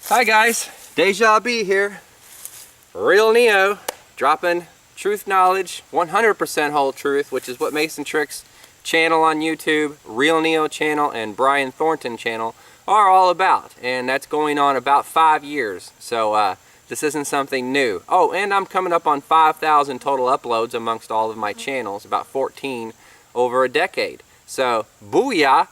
Hi guys, Deja B here, Real Neo, dropping truth knowledge, 100% whole truth, which is what Mason Trick's channel on YouTube, Real Neo channel, and Brian Thornton channel are all about. And that's going on about 5 years, so this isn't something new. Oh, and I'm coming up on 5,000 total uploads amongst all of my channels, about 14 over a decade. So, booyah,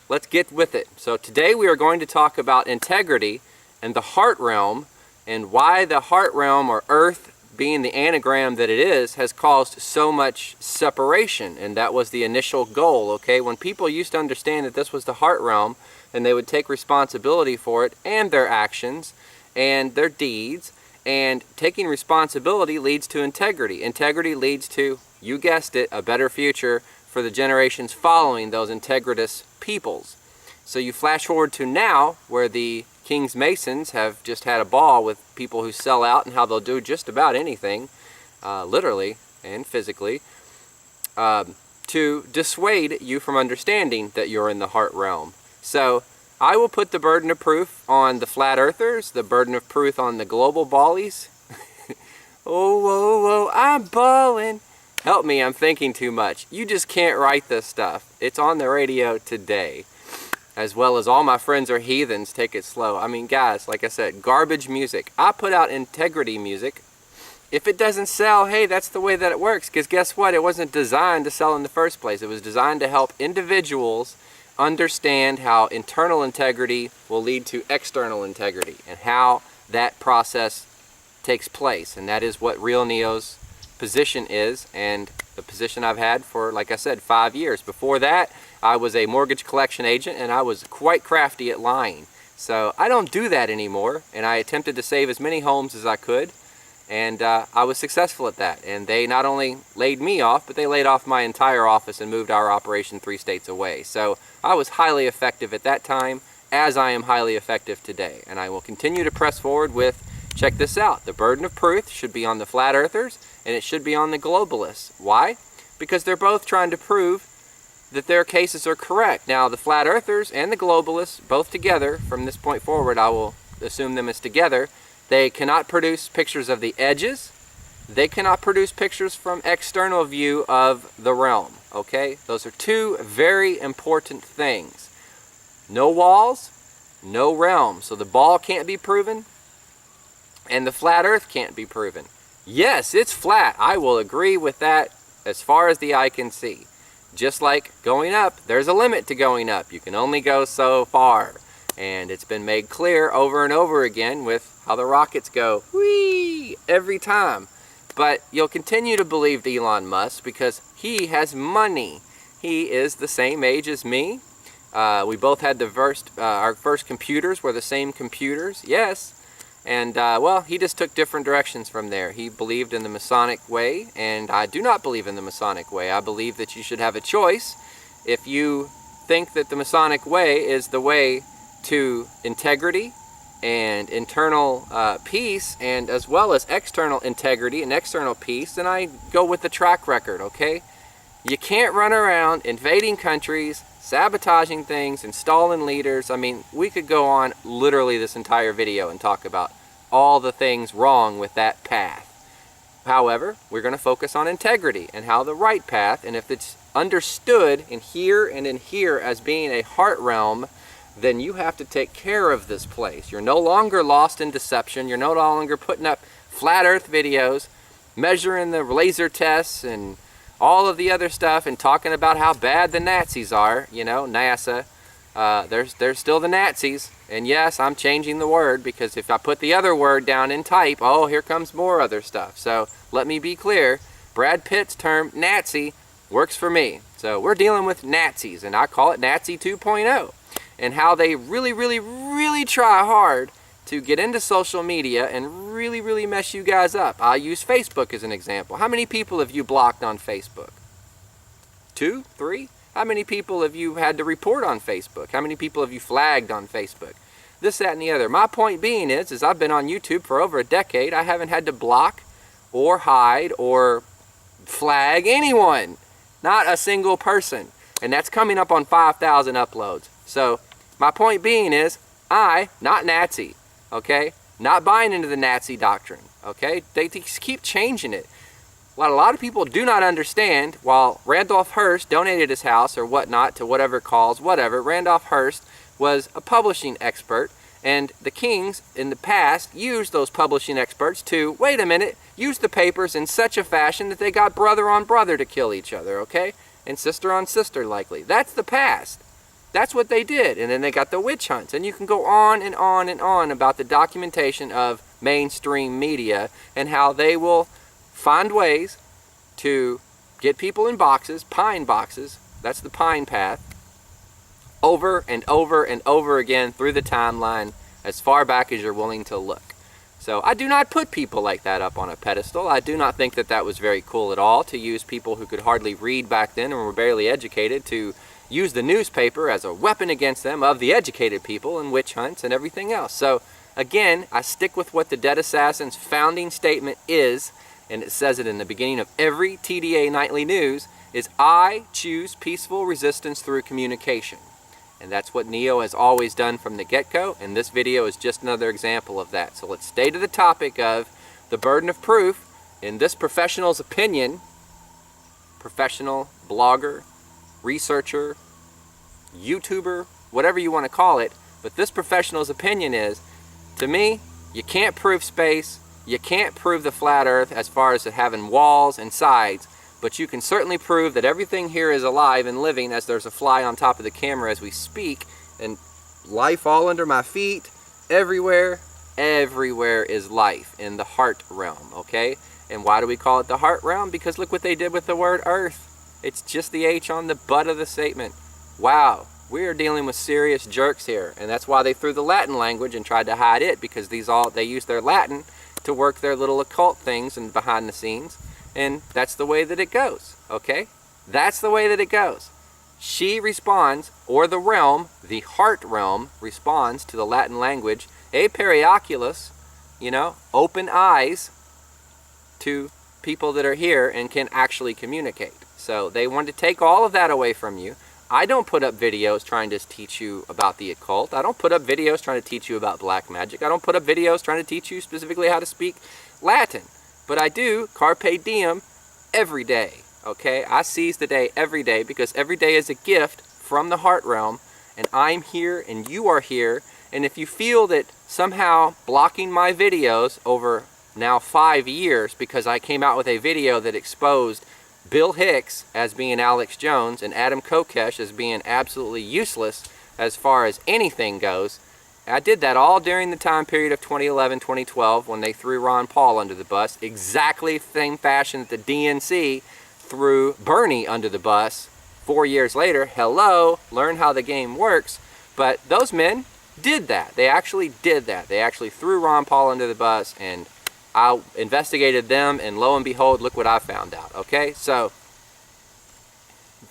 let's get with it. So today we are going to talk about integrity and the heart realm, and why the heart realm, or earth being the anagram that it is, has caused so much separation. And that was the initial goal, okay? When people used to understand that this was the heart realm, and they would take responsibility for it and their actions and their deeds, and taking responsibility leads to integrity. Integrity leads to, you guessed it, a better future for the generations following those integritous peoples. So you flash forward to now, where the King's Masons have just had a ball with people who sell out and how they'll do just about anything, literally and physically, to dissuade you from understanding that you're in the heart realm. So I will put the burden of proof on the flat earthers, the burden of proof on the global ballies. Oh, whoa, whoa, I'm balling. Help me, I'm thinking too much. You just can't write this stuff. It's on the radio today. As well as all my friends are heathens, take it slow. I mean, guys, like I said, garbage music. I put out integrity music. If it doesn't sell, hey, that's the way that it works. Because guess what? It wasn't designed to sell in the first place. It was designed to help individuals understand how internal integrity will lead to external integrity, and how that process takes place. And that is what Real Neo's position is, and the position I've had for, like I said, 5 years. Before that, I was a mortgage collection agent, and I was quite crafty at lying. So I don't do that anymore, and I attempted to save as many homes as I could, and I was successful at that. And they not only laid me off, but they laid off my entire office and moved our operation 3 states away. So I was highly effective at that time, as I am highly effective today. And I will continue to press forward with, check this out, the burden of proof should be on the flat earthers, and it should be on the globalists. Why? Because they're both trying to prove that their cases are correct. Now, the flat earthers and the globalists, both together, from this point forward, I will assume them as together, they cannot produce pictures of the edges. They cannot produce pictures from external view of the realm, okay? Those are 2 very important things. No walls, no realm. So the ball can't be proven, and the flat earth can't be proven. Yes, it's flat. I will agree with that as far as the eye can see. Just like going up, there's a limit to going up. You can only go so far. And it's been made clear over and over again with how the rockets go, whee, every time. But you'll continue to believe Elon Musk because he has money. He is the same age as me. We both had our first computers were the same computers, yes. And, well, he just took different directions from there. He believed in the Masonic way, and I do not believe in the Masonic way. I believe that you should have a choice. If you think that the Masonic way is the way to integrity and internal peace, and as well as external integrity and external peace, then I go with the track record, okay? You can't run around invading countries, sabotaging things, installing leaders. I mean, we could go on literally this entire video and talk about all the things wrong with that path. However, we're going to focus on integrity and how the right path, and if it's understood in here and in here as being a heart realm, then you have to take care of this place. You're no longer lost in deception. You're no longer putting up flat earth videos, measuring the laser tests and all of the other stuff, and talking about how bad the Nazis are, you know, NASA. They're still the Nazis. And yes, I'm changing the word, because if I put the other word down in type, oh, here comes more other stuff. So let me be clear. Brad Pitt's term Nazi works for me. So we're dealing with Nazis, and I call it Nazi 2.0. And how they really, really, really try hard to get into social media and really, really mess you guys up. I use Facebook as an example. How many people have you blocked on Facebook? 2? 3? How many people have you had to report on Facebook? How many people have you flagged on Facebook? This, that, and the other. My point being is I've been on YouTube for over a decade. I haven't had to block or hide or flag anyone. Not a single person. And that's coming up on 5,000 uploads. So my point being is, I, not Nazi, okay? Not buying into the Nazi doctrine, okay? They keep changing it. What a lot of people do not understand, while Randolph Hearst donated his house or whatnot to whatever cause, whatever, Randolph Hearst was a publishing expert, and the kings in the past used those publishing experts to, wait a minute, use the papers in such a fashion that they got brother on brother to kill each other, okay? And sister on sister, likely. That's the past. That's what they did. And then they got the witch hunts. And you can go on and on and on about the documentation of mainstream media and how they will find ways to get people in boxes, pine boxes, that's the pine path, over and over and over again through the timeline as far back as you're willing to look. So I do not put people like that up on a pedestal. I do not think that that was very cool at all, to use people who could hardly read back then and were barely educated to use the newspaper as a weapon against them of the educated people and witch hunts and everything else. So again, I stick with what the Dead Assassin's founding statement is, and it says it in the beginning of every TDA Nightly News, is I choose peaceful resistance through communication. And that's what Neo has always done from the get-go, and this video is just another example of that. So let's stay to the topic of the burden of proof. In this professional's opinion, professional, blogger, researcher, YouTuber, whatever you want to call it, but this professional's opinion is, to me, you can't prove space, you can't prove the flat earth as far as it having walls and sides, but you can certainly prove that everything here is alive and living, as there's a fly on top of the camera as we speak, and life all under my feet, everywhere is life in the heart realm, okay? And why do we call it the heart realm? Because look what they did with the word earth. It's just the H on the butt of the statement. Wow, we are dealing with serious jerks here, and that's why they threw the Latin language and tried to hide it, because they use their Latin to work their little occult things and behind the scenes, and that's the way that it goes, okay? That's the way that it goes. She responds, or the realm, the heart realm, responds to the Latin language, a perioculus, you know, open eyes to people that are here and can actually communicate. So they want to take all of that away from you. I don't put up videos trying to teach you about the occult. I don't put up videos trying to teach you about black magic. I don't put up videos trying to teach you specifically how to speak Latin. But I do carpe diem every day, okay? I seize the day every day, because every day is a gift from the heart realm, and I'm here and you are here. And if you feel that somehow blocking my videos over now 5 years because I came out with a video that exposed Bill Hicks as being Alex Jones and Adam Kokesh as being absolutely useless as far as anything goes, I did that all during the time period of 2011, 2012 when they threw Ron Paul under the bus, exactly the same fashion that the DNC threw Bernie under the bus 4 years later. Hello, learn how the game works. But those men did that. They actually did that. They actually threw Ron Paul under the bus, and I investigated them, and lo and behold, look what I found out, okay? So,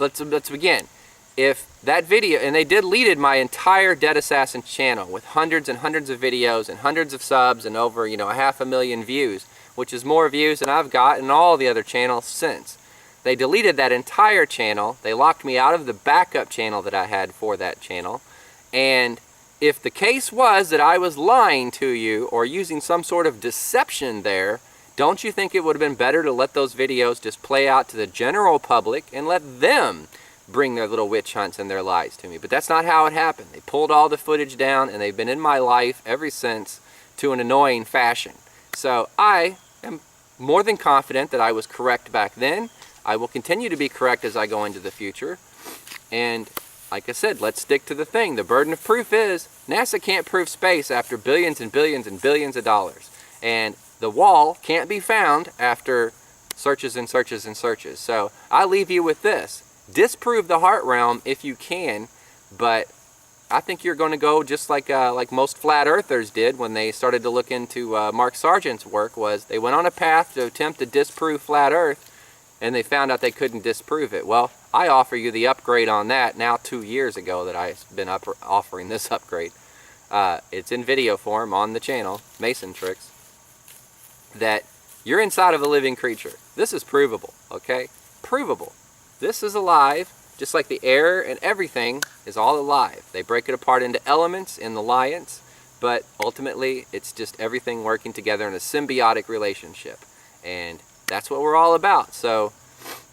let's begin. If that video, and they deleted my entire Dead Assassin channel with hundreds and hundreds of videos and hundreds of subs and over, 500,000 views, which is more views than I've got in all the other channels since. They deleted that entire channel. They locked me out of the backup channel that I had for that channel. And if the case was that I was lying to you or using some sort of deception there, don't you think it would have been better to let those videos just play out to the general public and let them bring their little witch hunts and their lies to me? But that's not how it happened. They pulled all the footage down, and they've been in my life ever since to an annoying fashion. So I am more than confident that I was correct back then. I will continue to be correct as I go into the future. And like I said, let's stick to the thing. The burden of proof is NASA can't prove space after billions and billions and billions of dollars. And the wall can't be found after searches and searches and searches. So I leave you with this. Disprove the heart realm if you can, but I think you're going to go just like most flat earthers did when they started to look into Mark Sargent's work. Was they went on a path to attempt to disprove flat earth, and they found out they couldn't disprove it. Well, I offer you the upgrade on that now 2 years ago that I've been offering this upgrade. It's in video form on the channel, Mason Tricks, that you're inside of a living creature. This is provable, okay? Provable. This is alive, just like the air and everything is all alive. They break it apart into elements in the Lions. but ultimately it's just everything working together in a symbiotic relationship. And that's what we're all about. So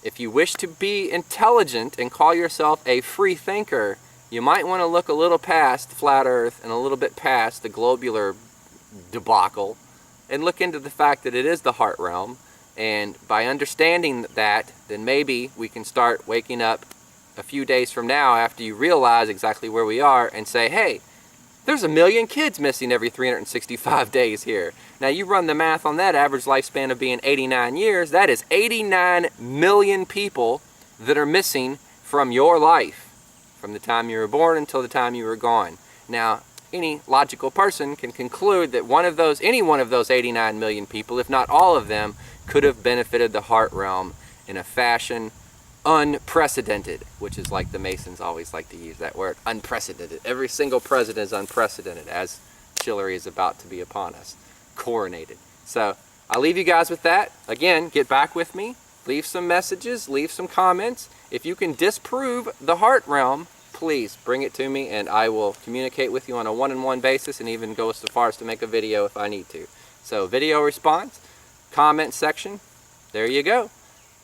if you wish to be intelligent and call yourself a free thinker, you might want to look a little past flat Earth and a little bit past the globular debacle and look into the fact that it is the heart realm. And by understanding that, then maybe we can start waking up a few days from now after you realize exactly where we are and say, hey, there's 1 million kids missing every 365 days here. Now you run the math on that average lifespan of being 89 years, that is 89 million people that are missing from your life, from the time you were born until the time you were gone. Now, any logical person can conclude that any one of those 89 million people, if not all of them, could have benefited the heart realm in a fashion unprecedented, which is like the Masons always like to use that word, unprecedented. Every single president is unprecedented, as Hillary is about to be upon us, coronated. So I'll leave you guys with that. Again, get back with me, leave some messages, leave some comments. If you can disprove the heart realm, please bring it to me and I will communicate with you on a one-on-one basis and even go so far as to make a video if I need to. So video response, comment section, there you go.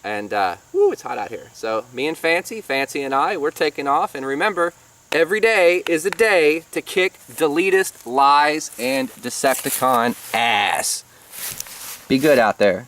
And, woo, it's hot out here. So, me and Fancy and I, we're taking off. And remember, every day is a day to kick deletist lies and Decepticon ass. Be good out there.